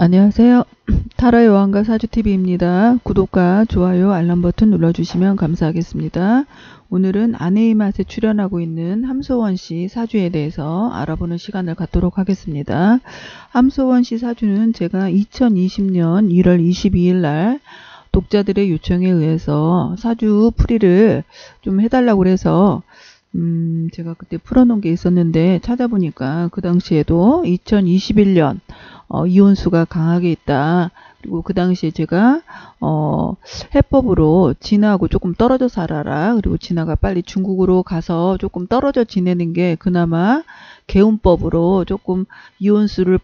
안녕하세요. 타로의 여왕과 사주TV입니다. 구독과 좋아요, 알람 버튼 눌러주시면 감사하겠습니다. 오늘은 아내의 맛에 출연하고 있는 함소원 씨 사주에 대해서 알아보는 시간을 갖도록 하겠습니다. 함소원 씨 사주는 제가 2020년 1월 22일 날 독자들의 요청에 의해서 사주 풀이를 좀 해달라고 해서 제가 그때 풀어놓은 게 있었는데 찾아보니까 그 당시에도 2021년 이혼수가 강하게 있다. 그리고 그 당시에 제가 해법으로 진아하고 조금 떨어져 살아라. 그리고 진아가 빨리 중국으로 가서 조금 떨어져 지내는 게 그나마 개운법으로 조금 이혼수를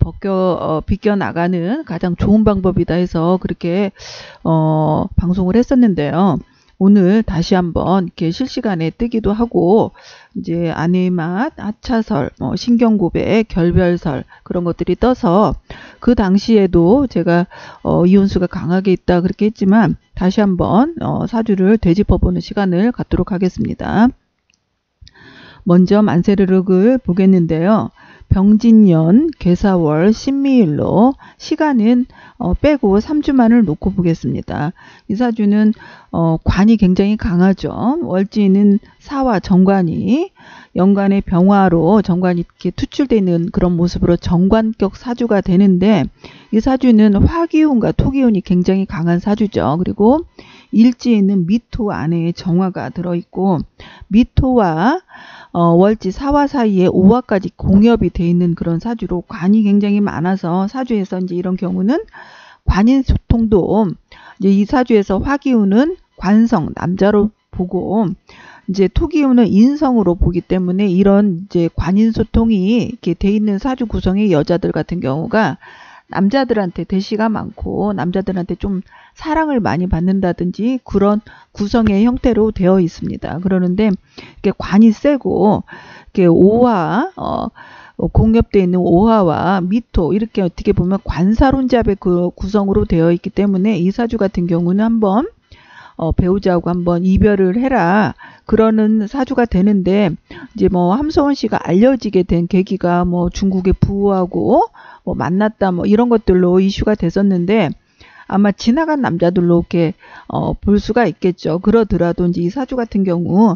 비껴나가는 가장 좋은 방법이다 해서 그렇게 방송을 했었는데요. 오늘 다시 한번 이렇게 실시간에 뜨기도 하고 이제 아내의 맛, 하차설, 신경고백, 결별설 그런 것들이 떠서 그 당시에도 제가 이혼수가 강하게 있다 그렇게 했지만 다시 한번 사주를 되짚어보는 시간을 갖도록 하겠습니다. 먼저 만세르륵을 보겠는데요. 병진년 계사월 신미일로 시간은 빼고 3주만을 놓고 보겠습니다. 이 사주는 관이 굉장히 강하죠. 월지는 사와 정관이 연간의 병화로 정관이 이렇게 투출되어 있는 그런 모습으로 정관격 사주가 되는데 이 사주는 화기운과 토기운이 굉장히 강한 사주죠. 그리고 일지에 있는 미토 안에 정화가 들어있고 미토와 월지 사화 사이에 오화까지 공엽이 되어 있는 그런 사주로 관이 굉장히 많아서 사주에서 이제 이런 경우는 관인소통도 이제 이 사주에서 화기운은 관성 남자로 보고 이제 토기운은 인성으로 보기 때문에 이런 이제 관인소통이 이렇게 돼 있는 사주 구성의 여자들 같은 경우가 남자들한테 대시가 많고 남자들한테 좀 사랑을 많이 받는다든지 그런 구성의 형태로 되어 있습니다. 그러는데 이렇게 관이 세고 이렇게 오화 공엽되어 있는 오화와 미토 이렇게 어떻게 보면 관사론잡의 그 구성으로 되어 있기 때문에 이 사주 같은 경우는 한번 배우자하고 한번 이별을 해라 그러는 사주가 되는데 이제 함소원 씨가 알려지게 된 계기가 중국의 부하고 만났다 이런 것들로 이슈가 됐었는데 아마 지나간 남자들로 이렇게 볼 수가 있겠죠. 그러더라도 이제 이 사주 같은 경우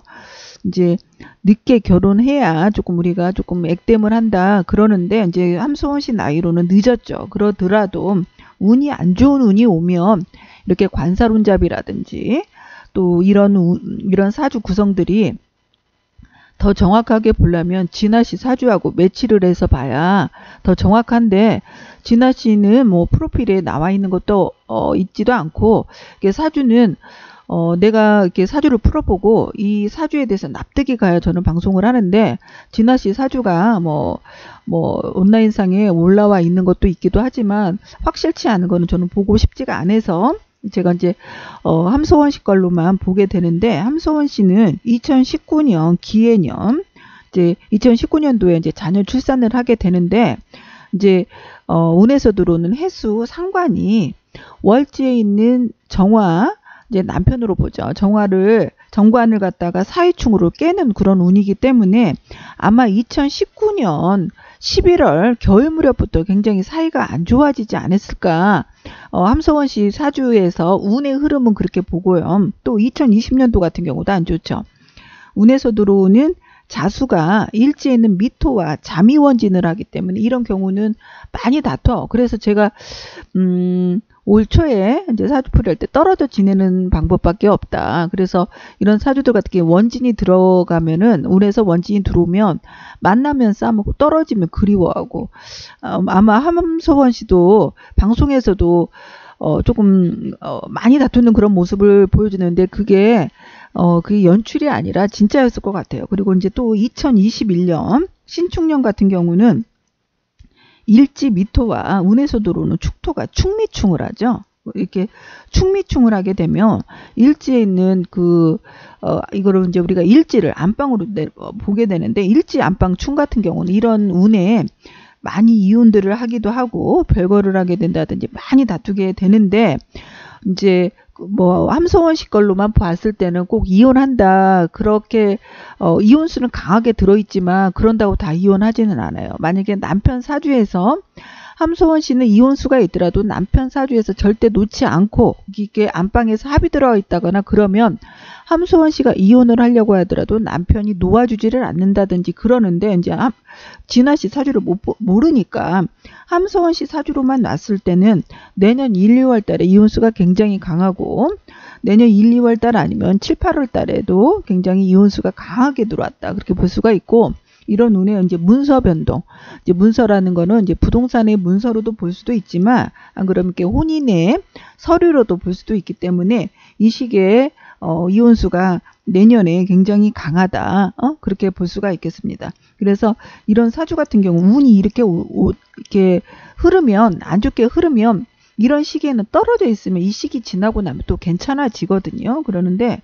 이제 늦게 결혼해야 조금 우리가 조금 액땜을 한다 그러는데 이제 함소원 씨 나이로는 늦었죠. 그러더라도 운이 안 좋은 운이 오면 이렇게 관사론잡이라든지 또 이런 사주 구성들이 더 정확하게 보려면 진아 씨 사주하고 매치를 해서 봐야 더 정확한데 진아 씨는 프로필에 나와 있는 것도 있지도 않고 사주는 내가 이렇게 사주를 풀어보고 이 사주에 대해서 납득이 가야 저는 방송을 하는데 진아 씨 사주가 온라인상에 올라와 있는 것도 있기도 하지만 확실치 않은 거는 저는 보고 싶지가 않아서 제가 이제 함소원 씨 걸로만 보게 되는데 함소원 씨는 2019년 기해년 이제 2019년도에 이제 자녀 출산을 하게 되는데 이제 운에서 들어오는 해수 상관이 월지에 있는 정화 이제 남편으로 보죠. 정관을 갖다가 사회충으로 깨는 그런 운이기 때문에 아마 2019년 11월 겨울 무렵부터 굉장히 사이가 안 좋아지지 않았을까. 함소원 씨 사주에서 운의 흐름은 그렇게 보고요. 또 2020년도 같은 경우도 안 좋죠. 운에서 들어오는 자수가 일지에 있는 미토와 자미원진을 하기 때문에 이런 경우는 많이 다퉈. 그래서 제가 올 초에 이제 사주풀이 할 때 떨어져 지내는 방법밖에 없다. 그래서 이런 사주들 같은 게 원진이 들어가면은 운에서 원진이 들어오면 만나면 싸우고 떨어지면 그리워하고 아마 함소원 씨도 방송에서도 조금 많이 다투는 그런 모습을 보여주는데 그게 연출이 아니라 진짜였을 것 같아요. 그리고 이제 또 2021년 신축년 같은 경우는 일지 미토와 운에서 들어오는 축토가 축미충을 하죠. 이렇게 축미충을 하게 되면 일지에 있는 이거를 이제 우리가 일지를 안방으로 보게 되는데 일지 안방충 같은 경우는 이런 운에 많이 이혼들을 하기도 하고 별거를 하게 된다든지 많이 다투게 되는데 이제 뭐 함소원 씨 걸로만 봤을 때는 꼭 이혼한다 그렇게 이혼수는 강하게 들어있지만 그런다고 다 이혼하지는 않아요. 만약에 남편 사주에서 함소원 씨는 이혼수가 있더라도 남편 사주에서 절대 놓지 않고 이게 안방에서 합의 들어가 있다거나 그러면 함소원 씨가 이혼을 하려고 하더라도 남편이 놓아주지를 않는다든지 그러는데 이제 진아 씨 사주를 모르니까 함소원 씨 사주로만 놨을 때는 내년 1, 2월 달에 이혼수가 굉장히 강하고 내년 1, 2월 달 아니면 7, 8월 달에도 굉장히 이혼수가 강하게 들어왔다. 그렇게 볼 수가 있고 이런 운에 이제 문서 변동. 이제 문서라는 거는 이제 부동산의 문서로도 볼 수도 있지만 안 그러면 이렇게 혼인의 서류로도 볼 수도 있기 때문에 이 시기에 이혼수가 내년에 굉장히 강하다. 그렇게 볼 수가 있겠습니다. 그래서 이런 사주 같은 경우 운이 이렇게 흐르면 안 좋게 흐르면 이런 시기에는 떨어져 있으면 이 시기 지나고 나면 또 괜찮아지거든요. 그러는데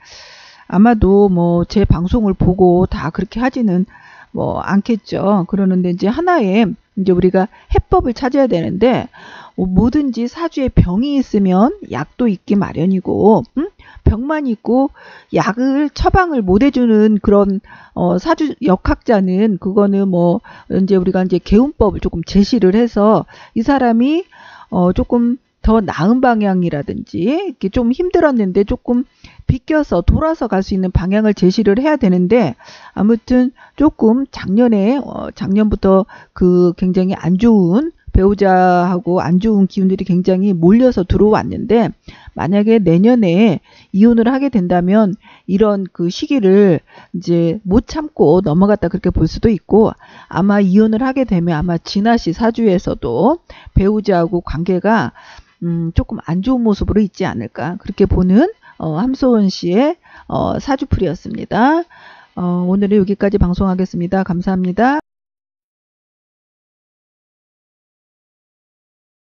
아마도 뭐 제 방송을 보고 다 그렇게 하지는 뭐 않겠죠. 그러는데 이제 하나의 이제 우리가 해법을 찾아야 되는데 뭐든지 사주에 병이 있으면 약도 있기 마련이고 병만 있고 약을 처방을 못 해주는 그런 사주 역학자는 그거는 뭐 이제 우리가 이제 개운법을 조금 제시를 해서 이 사람이 조금 더 나은 방향이라든지 이렇게 좀 힘들었는데 조금 비껴서 돌아서 갈 수 있는 방향을 제시를 해야 되는데 아무튼 조금 작년부터 그 굉장히 안 좋은 배우자하고 안 좋은 기운들이 굉장히 몰려서 들어왔는데 만약에 내년에 이혼을 하게 된다면 이런 그 시기를 이제 못 참고 넘어갔다 그렇게 볼 수도 있고 아마 이혼을 하게 되면 아마 진아 씨 사주에서도 배우자하고 관계가 조금 안 좋은 모습으로 있지 않을까 그렇게 보는 함소원 씨의 사주풀이였습니다. 오늘은 여기까지 방송하겠습니다. 감사합니다.